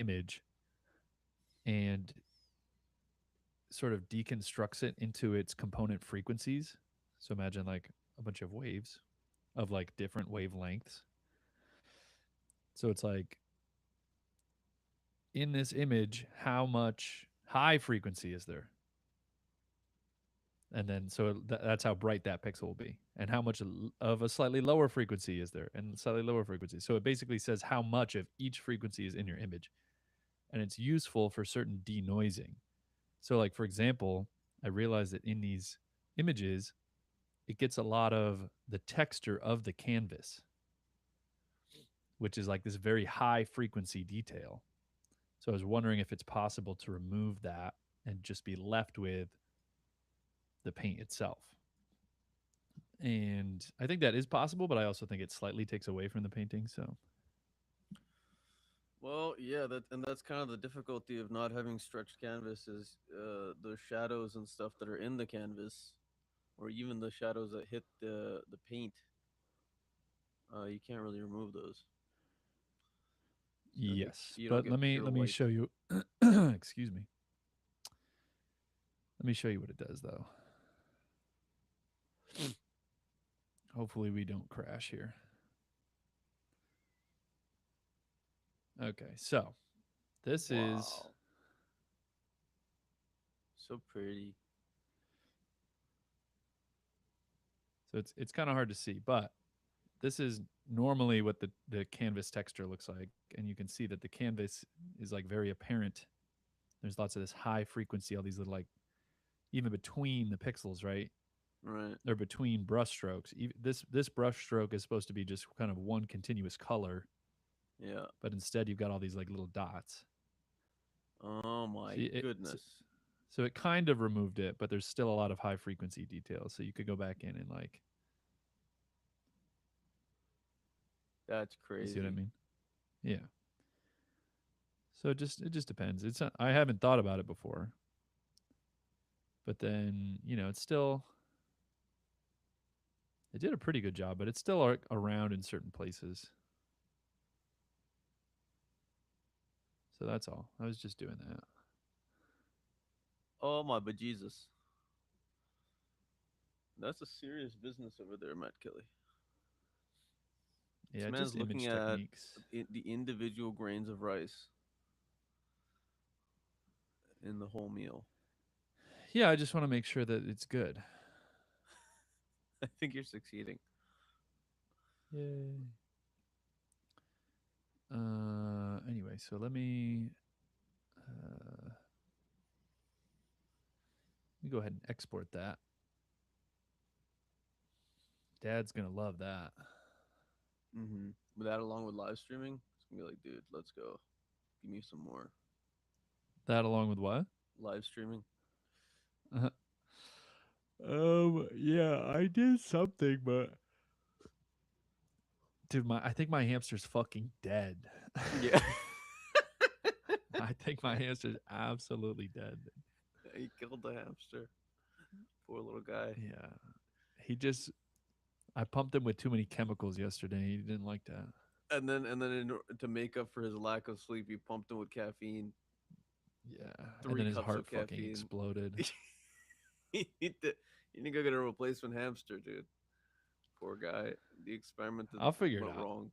image and sort of deconstructs it into its component frequencies. So imagine like a bunch of waves of like different wavelengths. So it's like in this image, how much high frequency is there? And then so that's how bright that pixel will be, and how much of a slightly lower frequency is there, and slightly lower frequency. So it basically says how much of each frequency is in your image, and it's useful for certain denoising. So, like for example, I realized that in these images, it gets a lot of the texture of the canvas, which is like this very high frequency detail. So I was wondering if it's possible to remove that and just be left with the paint itself. And I think that is possible, but I also think it slightly takes away from the painting. So Well, yeah, that's kind of the difficulty of not having stretched canvas is the shadows and stuff that are in the canvas, or even the shadows that hit the paint. You can't really remove those. yes, You don't but get pure let me white. show you. Excuse me. Let me show you what it does, though. Hopefully, we don't crash here. Okay, so this is Wow, so pretty. so it's kind of hard to see, but this is normally what the canvas texture looks like, and you can see that the canvas is like very apparent. There's lots of this high frequency, all these little like even between the pixels, right? Right. Or between brush strokes. This brush stroke is supposed to be just kind of one continuous color, Yeah. but instead you've got all these like little dots. Oh my See it. goodness. So it kind of removed it, but there's still a lot of high frequency details. So you could go back in and like, That's you see what I crazy. mean? Yeah. So it just depends. It's not, I haven't thought about it before, but then it's still it did a pretty good job, but it's still around in certain places. So that's all. I was just doing that. Oh my bejesus. That's a serious business over there, Matt Kelly. This Yeah, man's just looking image at techniques. the individual grains of rice in the whole meal. Yeah, I just want to make sure that it's good. I think you're succeeding. Yay. Anyway, so let me go ahead and export that. Dad's gonna love that. With that, along with live streaming, it's gonna be like, dude, let's go. Give me some more That along with what? live streaming. Uh, yeah, I did something, but dude, my I think my hamster's fucking dead. Yeah, I think my hamster's absolutely dead. he killed the hamster. Poor little guy. Yeah, he just I pumped him with too many chemicals yesterday. He didn't like that. And then to make up for his lack of sleep, he pumped him with caffeine. Yeah, and Three then his cups heart of fucking caffeine. exploded. he need to, you need to go get a replacement hamster, dude. Poor guy. The experiment I'll figure it went out. wrong.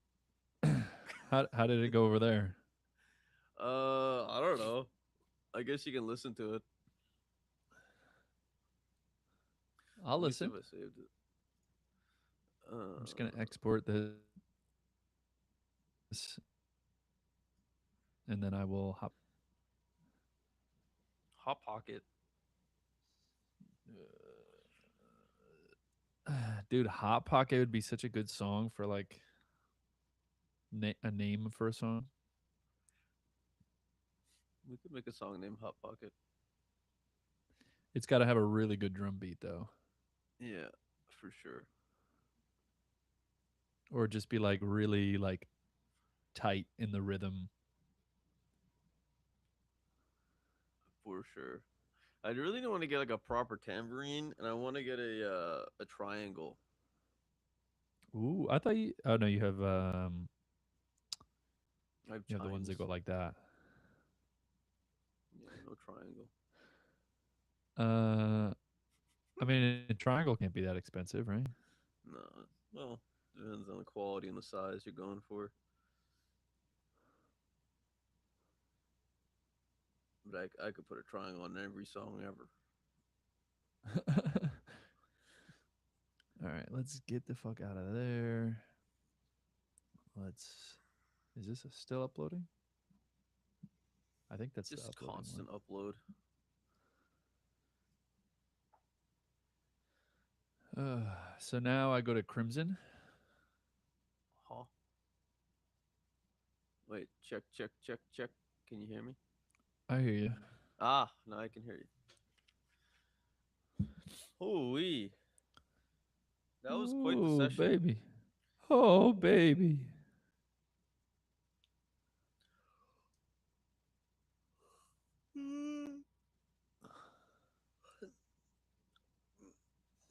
How did it go over there? I don't know. I guess you can listen to it. I'll Let me see if listen. I saved it. I'm just gonna Uh, export this, and then I will hop. Hot Pocket. Dude, Hot Pocket would be such a good song for like a name for a song. We could make a song named Hot Pocket. It's got to have a really good drum beat though, Yeah, for sure. or just be like really like tight in the rhythm. For sure. I really don't want to get like a proper tambourine, and I want to get a triangle. Ooh, I thought you. Oh no, I have you have the ones that chimes. go like that. Yeah, no triangle. I mean, a triangle can't be that expensive, right? No, well, depends on the quality and the size you're going for. But I could put a triangle on every song ever. All right, let's get the fuck out of there. Let's. Is this still uploading? I think that's the Just uploading one. constant upload. So now I go to Crimson. Huh? Wait, check, check, check, check. Can you hear me? I hear you. Ah, now I can hear you. Hooey. That was quite the Oh, session. baby. Oh, baby.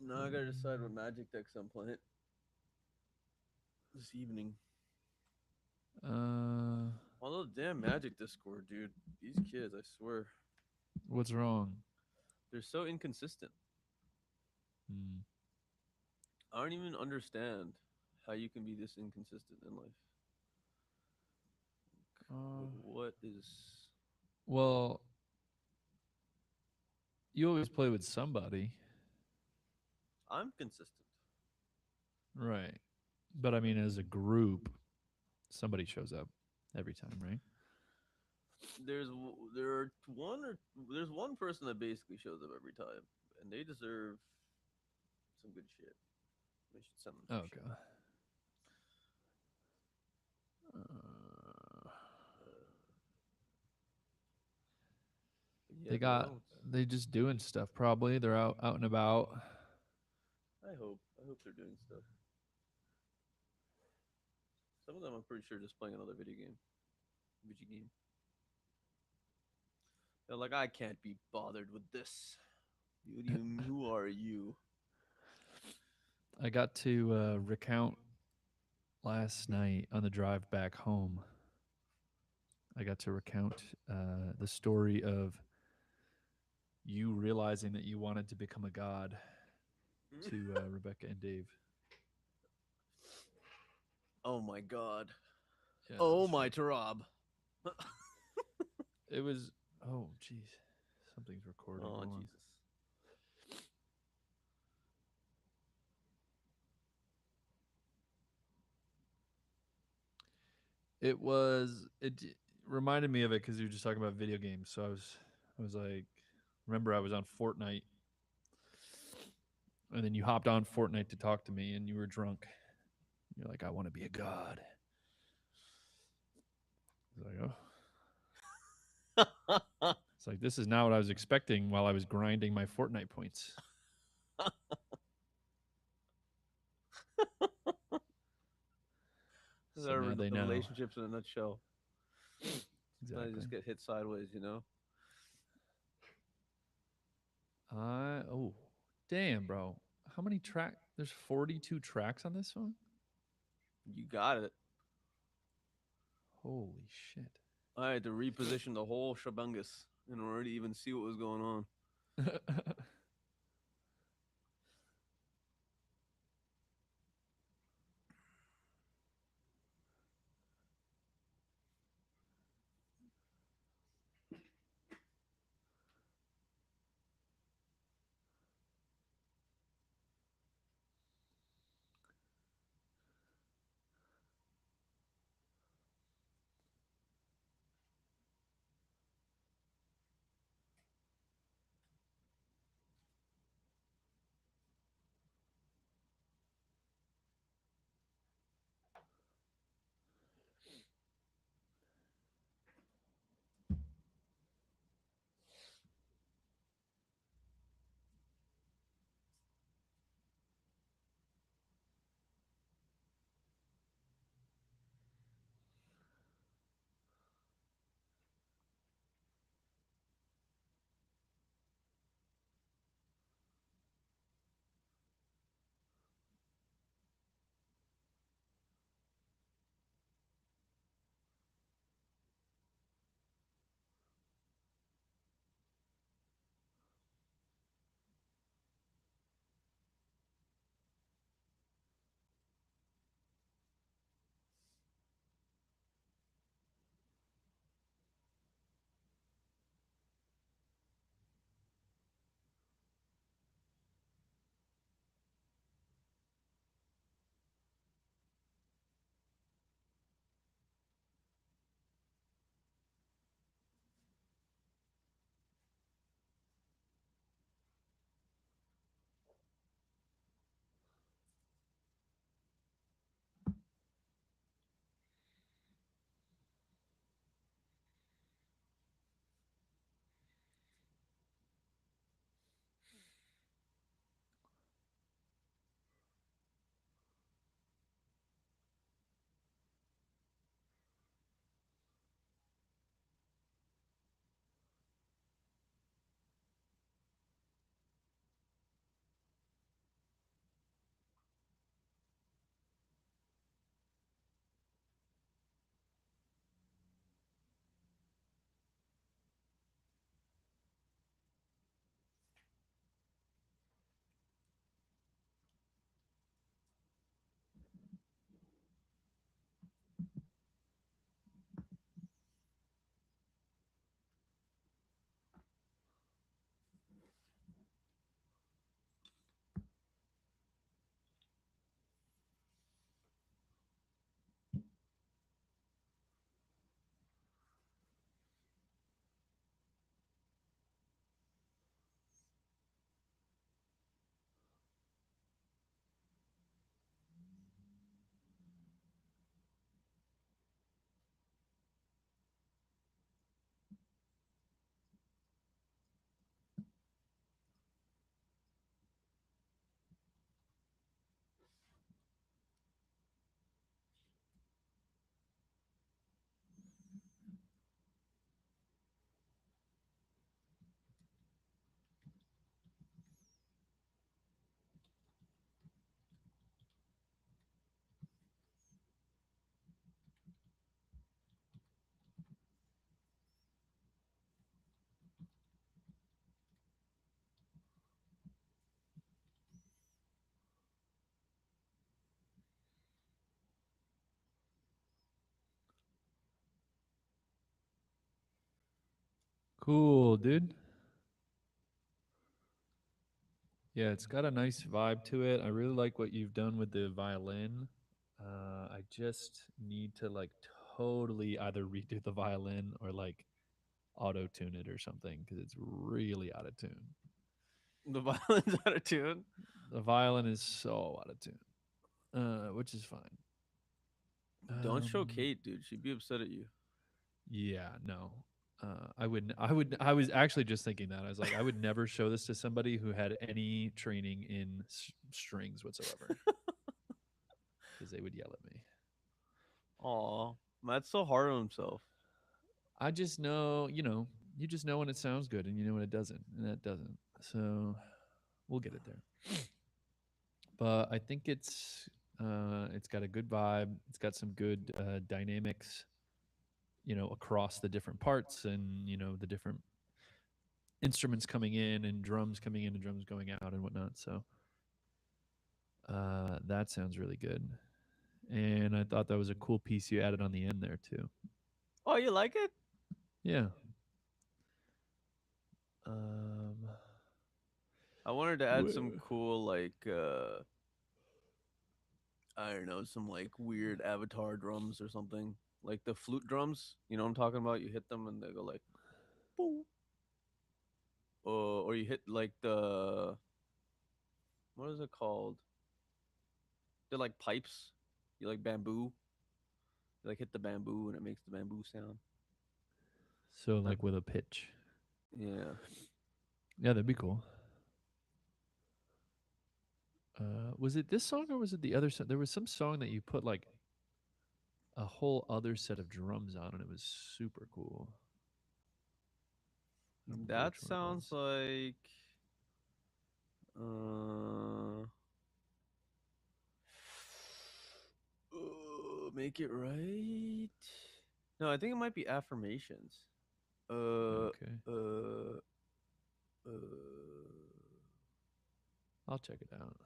Now I gotta decide what magic decks I'm playing this evening. Uh, Although, damn Magic Discord, dude. These kids, I swear, what's wrong? they're so inconsistent. Hmm. I don't even understand how you can be this inconsistent in life. What is. Well, you always play with somebody, I'm consistent. right? But I mean, as a group, somebody shows up every time, right? There's one person that basically shows up every time, and they deserve some good shit. They should send them some Oh shit. god. Yeah, They they got don't. they just doing stuff probably. They're out and about. I hope. I hope they're doing stuff. Some of them, I'm pretty sure, just playing another video game. Video game. They're like, I can't be bothered with this. Who are you? I got to recount last night on the drive back home. I got to recount the story of you realizing that you wanted to become a god to Rebecca and Dave. Oh my god. Yeah, Oh my Tarab. it was. Oh, jeez, something's recording. Oh Hold on. Jesus. It was. Reminded me of it because you were just talking about video games. So I was like, remember I was on Fortnite, and then you hopped on Fortnite to talk to me, and you were drunk. You're like, I want to be a god. I was like, oh. It's like this is not what I was expecting while I was grinding my Fortnite points. So now they The know. relationships in a nutshell. Sometimes you Exactly. just get hit sideways, you know? Oh, damn, bro. How many track? There's 42 tracks on this song. You got it. Holy shit. I had to reposition the whole shabungus in order to even see what was going on. Cool, dude. Yeah, it's got a nice vibe to it. I really like what you've done with the violin. I just need to like totally either redo the violin or like auto tune it or something because it's really out of tune. The violin's out of tune. The violin is so out of tune, which is fine. Don't show Um, Kate, dude. She'd be upset at you. yeah, no. I wouldn't. I would. I was actually just thinking that. I was like, I would never show this to somebody who had any training in strings whatsoever, because they would yell at me. Aw, Matt's so hard on himself. I just know, you just know when it sounds good, and you know when it doesn't, and that doesn't. So we'll get it there. But I think it's got a good vibe. It's got some good dynamics, across the different parts, and the different instruments coming in and drums coming in and drums going out and whatnot. So that sounds really good. And I thought that was a cool piece you added on the end there too. Oh, you like it? Yeah. Um, I wanted to add some wh- cool, like, I don't know, some like weird avatar drums or something. Like the flute drums. You know what I'm talking about? You hit them and they go like, boom. Or you hit like what is it called? They're like pipes. You like bamboo. You like hit the bamboo and it makes the bamboo sound. so That, like with a pitch. yeah. Yeah, that'd be cool. Was it this song or was it the other song? There was some song that you put like a whole other set of drums on, and it was super cool. I don't remember That which one it sounds was. like uh make it right. No, I think it might be affirmations. Uh Okay, uh uh I'll check it out.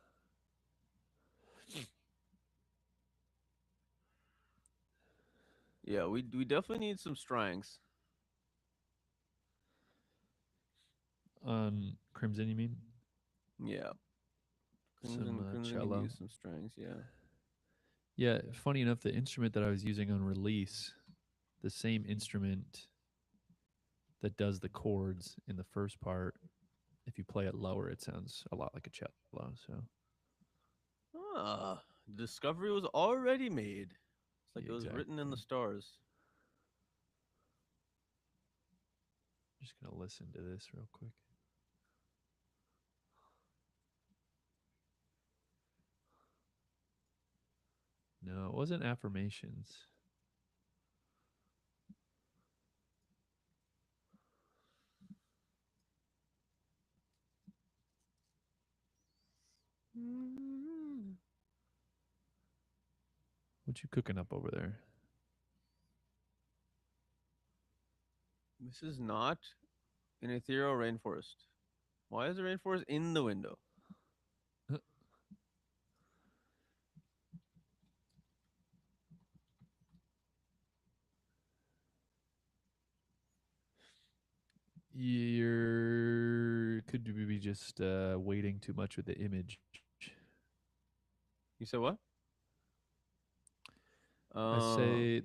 yeah, we definitely need some strings. On Crimson, you mean? Yeah. Some Crimson can cello. use some strings, yeah. Yeah, funny enough, the instrument that I was using on release, the same instrument that does the chords in the first part, if you play it lower, it sounds a lot like a cello. So, Ah, the discovery was already made. It's like yeah, it was written in the exactly. stars. Just gonna listen to this real quick. No, it wasn't affirmations. What you cooking up over there? This is not an ethereal rainforest. Why is the rainforest in the window? You're could you be just waiting too much with the image. You said what? I Uh, say,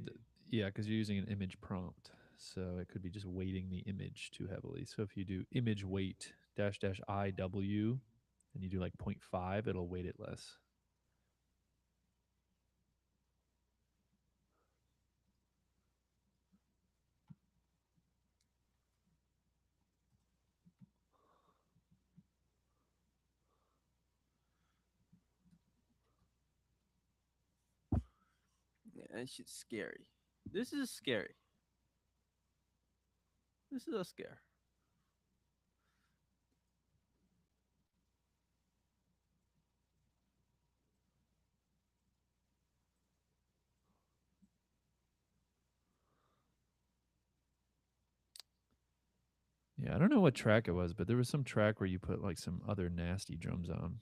yeah, because you're using an image prompt, so it could be just weighting the image too heavily. So if you do image weight dash dash IW, and you do like 0.5, it'll weight it less. yeah, that shit's scary. This is scary. This is a scare. Yeah, I don't know what track it was, but there was some track where you put like some other nasty drums on.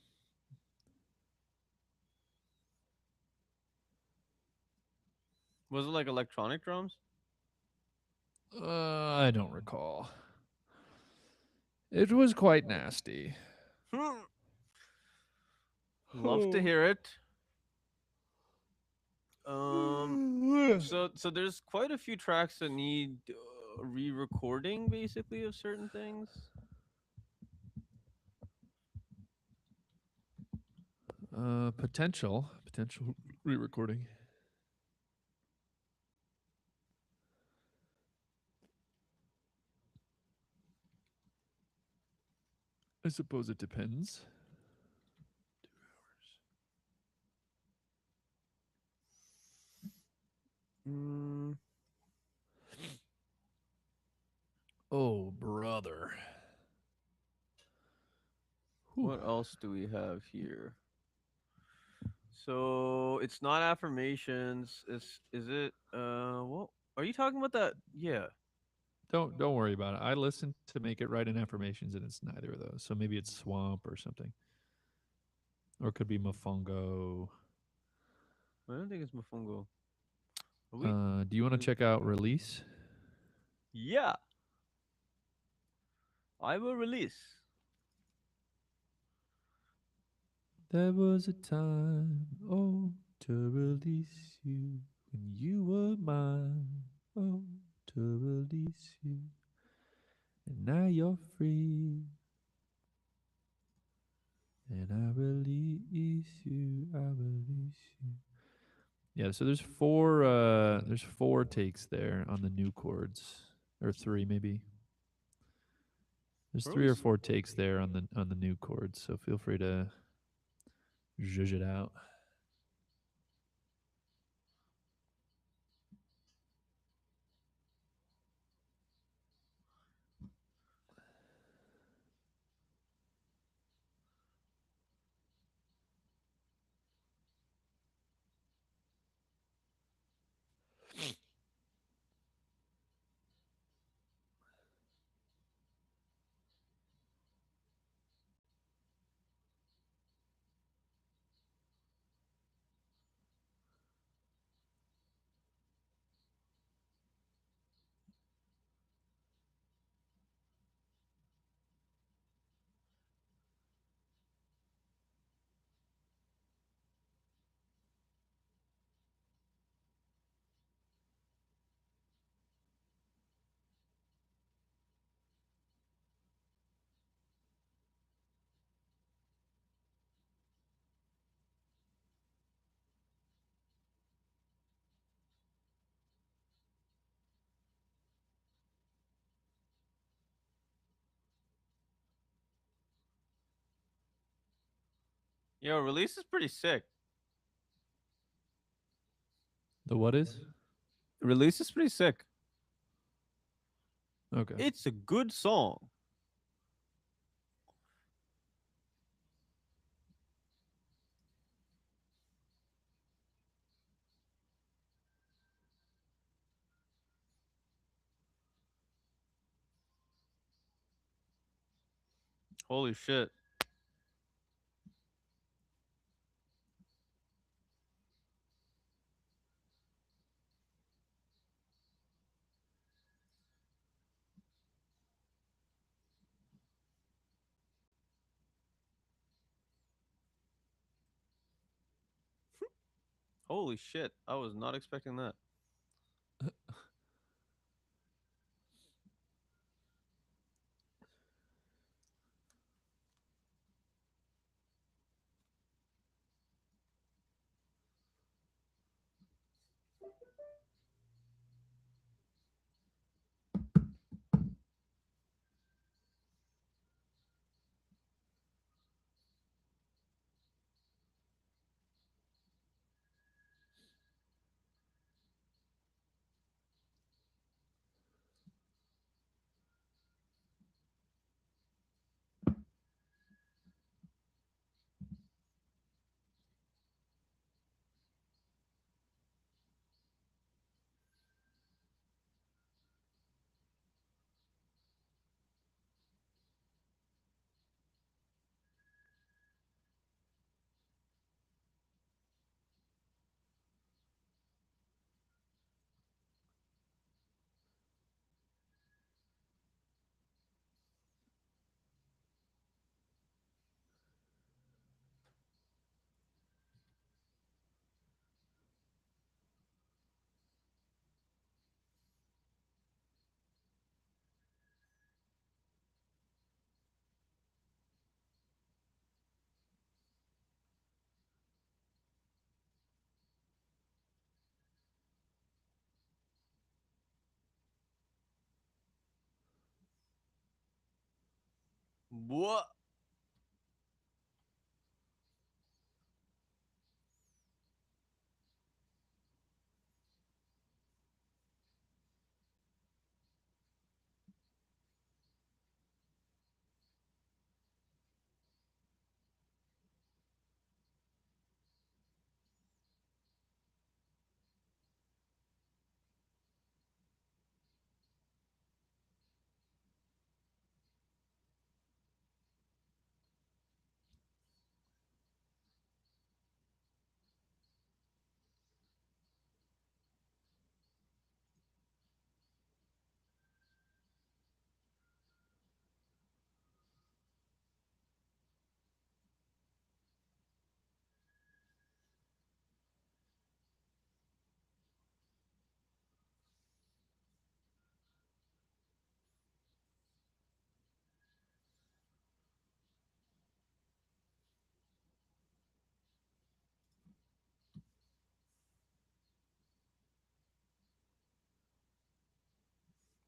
Was it like electronic drums? I don't recall. It was quite nasty. Love to hear it. So there's quite a few tracks that need re-recording, basically, of certain things. Potential re-recording. I suppose it depends. 2 hours. Oh, brother. What else do we have here? So it's not affirmations. Is it? Well, are you talking about that? Yeah. Don't worry about it. I listened to Make It Right in Affirmations, and it's neither of those. So maybe it's Swamp or something, or it could be Mofongo. I don't think it's Mofongo. Are we? Do you want to check out Release? Yeah. I will release. There was a time, oh, to release you when you were mine, oh, to release you, and now you're free, and I release you, I release you. Yeah, so there's four takes there on the new chords, or three maybe. There's Where three or was- four takes there on the new chords, so feel free to zhuzh it out. Yo, release is pretty sick. The what is? Release is pretty sick. Okay. It's a good song. Holy shit. Holy shit. I was not expecting that. What?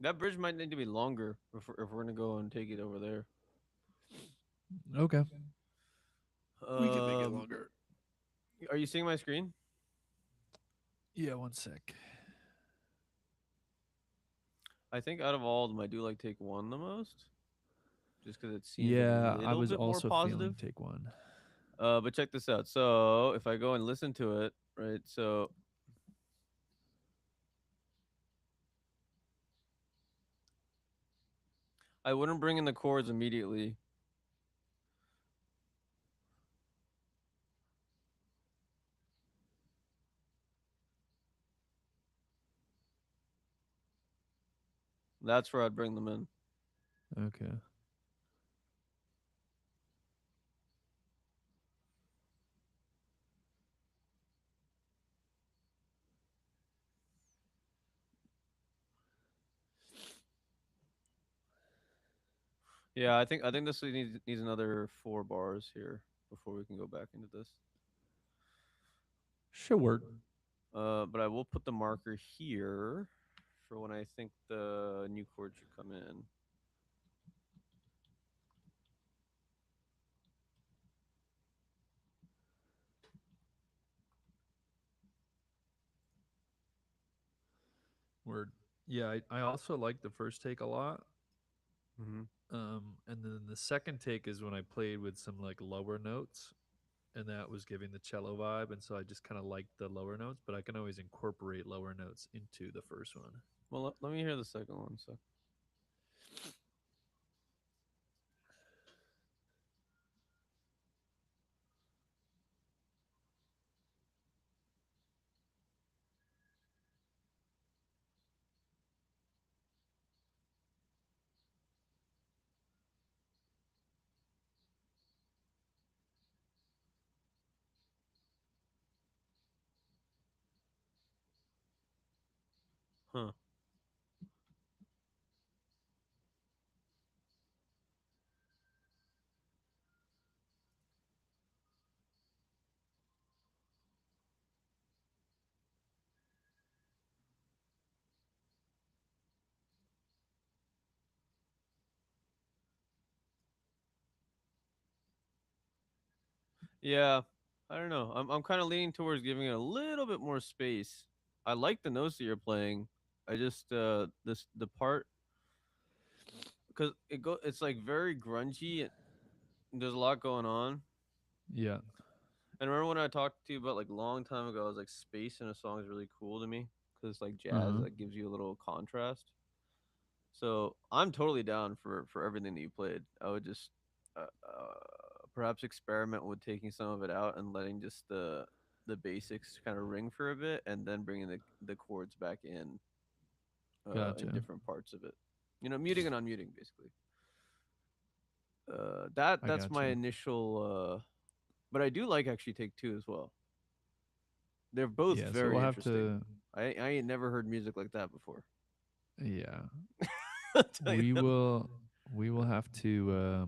That bridge might need to be longer if we're gonna go and take it over there. Okay. We can make it Um, longer. are you seeing my screen? Yeah, one sec. I think out of all of them, I do like take one the most, just because it seems a Yeah, I little was bit more also positive. feeling take one. But check this out. So if I go and listen to it, right? So I wouldn't bring in the chords immediately. That's where I'd bring them in. Okay. Yeah, I think this needs another 4 bars here before we can go back into this. Sure. But I will put the marker here for when I think the new chord should come in. Word. Yeah, I also like the first take a lot. Mm-hmm. And then the second take is when I played with some like lower notes, and that was giving the cello vibe, and so I just kind of liked the lower notes, but I can always incorporate lower notes into the first one. Well, let me hear the second one. So. Huh. Yeah, I don't know. I'm kind of leaning towards giving it a little bit more space. I like the notes that you're playing. I just the part because it's like very grungy. There's a lot going on. Yeah. And remember when I talked to you about like a long time ago, I was like space in a song is really cool to me because like jazz Uh-huh. that gives you a little contrast. So I'm totally down for everything that you played. I would just perhaps experiment with taking some of it out and letting just the basics kind of ring for a bit, and then bringing the chords back in Gotcha. different parts of it. You know, muting and unmuting basically. That I that's my gotcha. initial. But I do like actually take two as well. They're both Yeah, so we'll very have interesting. to I ain't never heard music like that before. yeah. I'll tell you We that. will we will have to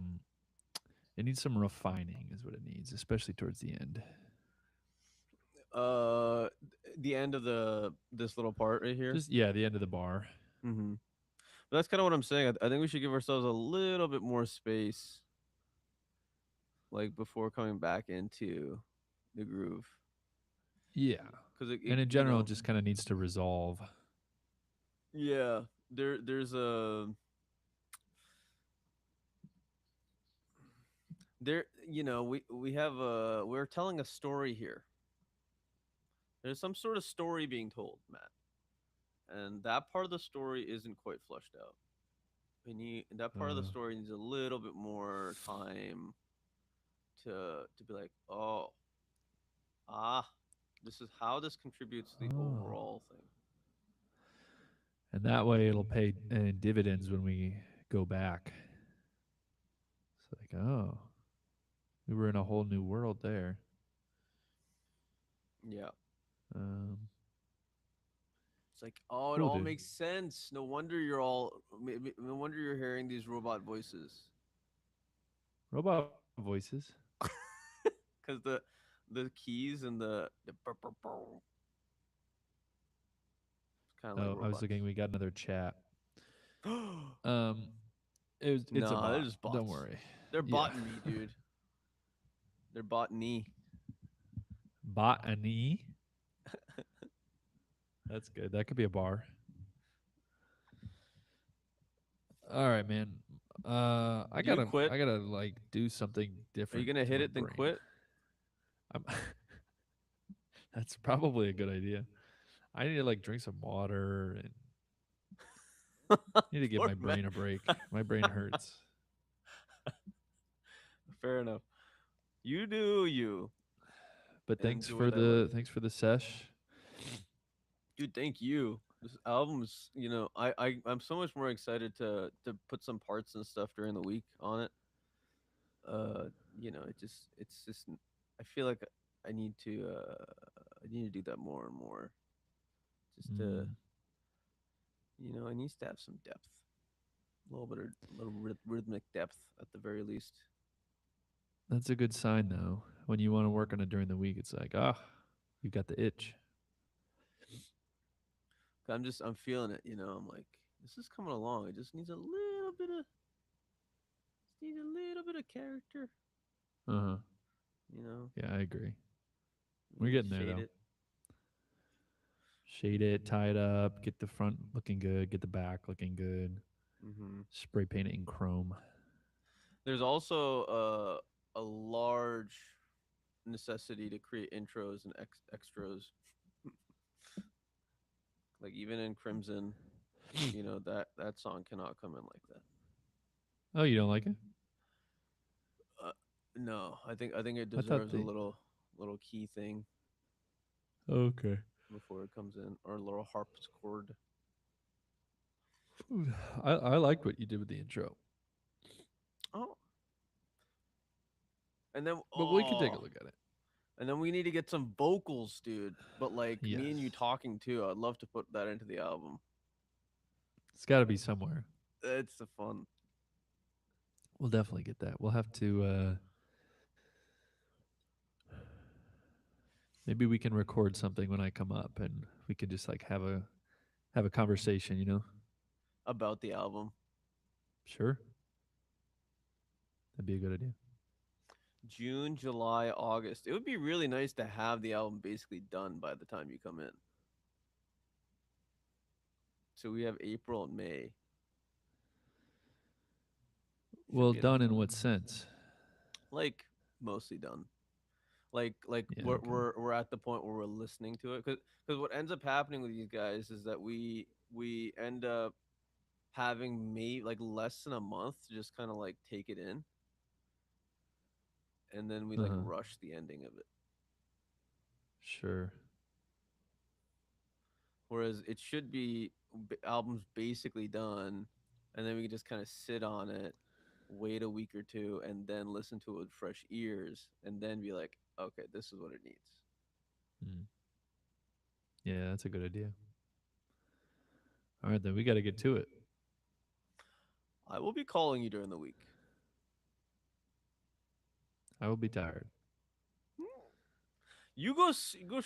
it needs some refining is what it needs, especially towards the end. Uh, the end of the this little part right here. Just yeah, the end of the bar. Mm-hmm. But that's kind of what I'm saying. I think we should give ourselves a little bit more space. like before coming back into the groove. Yeah. Because And in general, it just kind of needs to resolve. yeah, there's a there we have a we're telling a story here. There's some sort of story being told, Matt, and that part of the story isn't quite flushed out. And that part of the Uh, story needs a little bit more time to be like, oh, ah, this is how this contributes to the oh. overall thing. And that way it'll pay dividends when we go back. It's like, oh, we were in a whole new world there. Yeah. Um, It's like, oh, it cool, all dude. makes sense. No wonder you're hearing these robot voices. Robot voices. Because the keys and the kind of like Oh, I was robots. looking. We got another chat. Um, it's a Nah, they're bot. just Don't bots. worry. They're Yeah, botany, dude. They're botany. botany. That's good. That could be a bar. All right, man. I Do you gotta, quit? I gotta like do something Are you different gonna to hit my it then brain. quit? I'm That's probably a good idea. I need to like drink some water and need to give Poor my man. brain a break. My brain hurts. Fair enough. You do you. But And do what I like. thanks for the sesh. Dude, thank you. This album's, I'm so much more excited to put some parts and stuff during the week on it. Uh, it's just I feel like I need to do that more and more. Just to, Mm, it needs to have some depth. A little bit of rhythmic depth at the very least. that's a good sign though. When you want to work on it during the week, it's like, you got the itch. I'm feeling it, I'm like this is coming along. It just needs a little bit of character, Uh huh. you know. Yeah, I agree. We're Need to getting there shade though. it. Shade it, tie it up, get the front looking good, get the back looking good. Hmm. Spray paint it in chrome. There's also a large necessity to create intros and extras. Like even in Crimson, that song cannot come in like that. Oh, you don't like it? Uh, no, I think it I thought deserves a they. little key thing Okay. before it comes in, or a little harpsichord. I liked what you did with the intro, Oh, and then but we could take a look at it. we need to get some vocals, dude. But like me and you Yes, talking too, I'd love to put that into the album. it's got to be somewhere. It's the fun. We'll definitely get that. We'll have to. Maybe we can record something when I come up, and we could just like have a conversation. You know? About the album. Sure, that'd be a good idea. June, July, August. It would be really nice to have the album basically done by the time you come in. So we have April and May. Should Well, be enough done in time. what sense? Like mostly done. Like Yeah. we're Okay. we're we're at the point where we're listening to it because what ends up happening with these guys is that we end up having maybe like less than a month to just kind of like take it in, and then we Uh like huh. rush the ending of it. Sure. Whereas it should be albums basically done, and then we can just kind of sit on it, wait a week or two, and then listen to it with fresh ears, and then be like, okay, this is what it needs. Mm. Yeah, that's a good idea. All right, then we got to get to it. I will be calling you during the week. I will be tired. You go